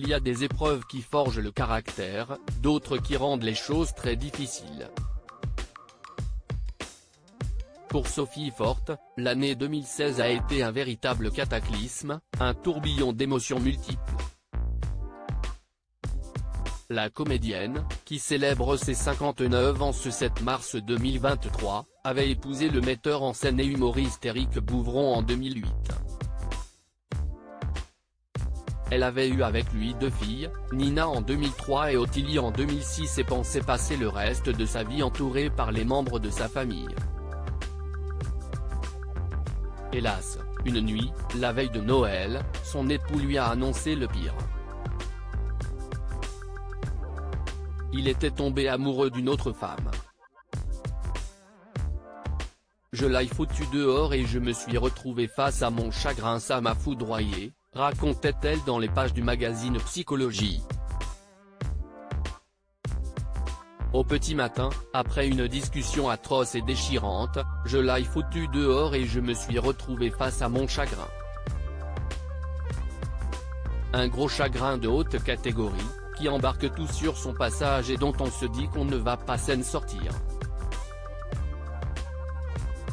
Il y a des épreuves qui forgent le caractère, d'autres qui rendent les choses très difficiles. Pour Sophie Forte, l'année 2016 a été un véritable cataclysme, un tourbillon d'émotions multiples. La comédienne, qui célèbre ses 59 ans ce 7 mars 2023, avait épousé le metteur en scène et humoriste Éric Bouvron en 2008. Elle avait eu avec lui 2 filles, Nina en 2003 et Ottilie en 2006 et pensait passer le reste de sa vie entourée par les membres de sa famille. Hélas, une nuit, la veille de Noël, son époux lui a annoncé le pire. Il était tombé amoureux d'une autre femme. Je l'ai foutu dehors et je me suis retrouvé face à mon chagrin, ça m'a foudroyé, racontait-elle dans les pages du magazine Psychologie. Au petit matin, après une discussion atroce et déchirante, je l'ai foutu dehors et je me suis retrouvé face à mon chagrin. Un gros chagrin de haute catégorie, qui embarque tout sur son passage et dont on se dit qu'on ne va pas s'en sortir.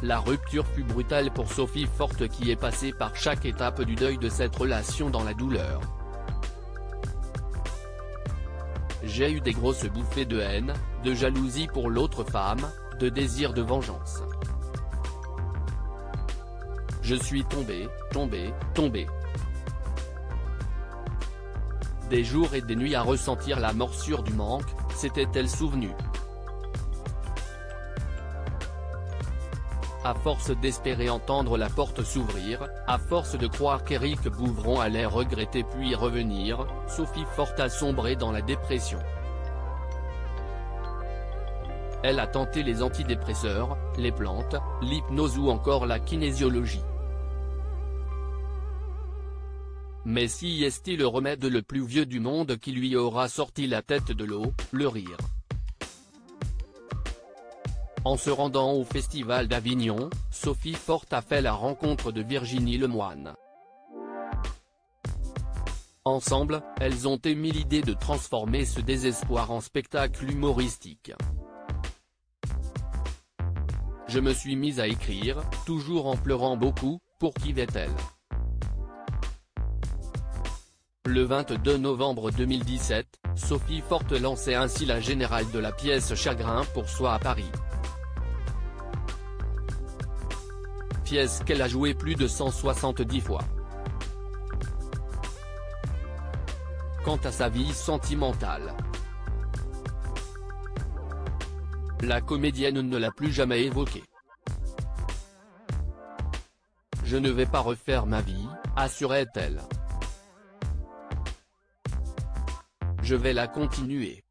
La rupture fut brutale pour Sophie Forte qui est passée par chaque étape du deuil de cette relation dans la douleur. J'ai eu des grosses bouffées de haine, de jalousie pour l'autre femme, de désir de vengeance. Je suis tombé. Des jours et des nuits à ressentir la morsure du manque, s'était-elle souvenue. À force d'espérer entendre la porte s'ouvrir, à force de croire qu'Éric Bouvron allait regretter puis revenir, Sophie Forte a sombré dans la dépression. Elle a tenté les antidépresseurs, les plantes, l'hypnose ou encore la kinésiologie. Mais si est-il le remède le plus vieux du monde qui lui aura sorti la tête de l'eau, le rire. En se rendant au Festival d'Avignon, Sophie Forte a fait la rencontre de Virginie Lemoine. Ensemble, elles ont émis l'idée de transformer ce désespoir en spectacle humoristique. Je me suis mise à écrire, toujours en pleurant beaucoup, poursuivait-elle. Le 22 novembre 2017, Sophie Forte lançait ainsi la générale de la pièce Chagrin pour soi à Paris. Pièce qu'elle a jouée plus de 170 fois. Quant à sa vie sentimentale, la comédienne ne l'a plus jamais évoquée. Je ne vais pas refaire ma vie, assurait-elle. Je vais la continuer.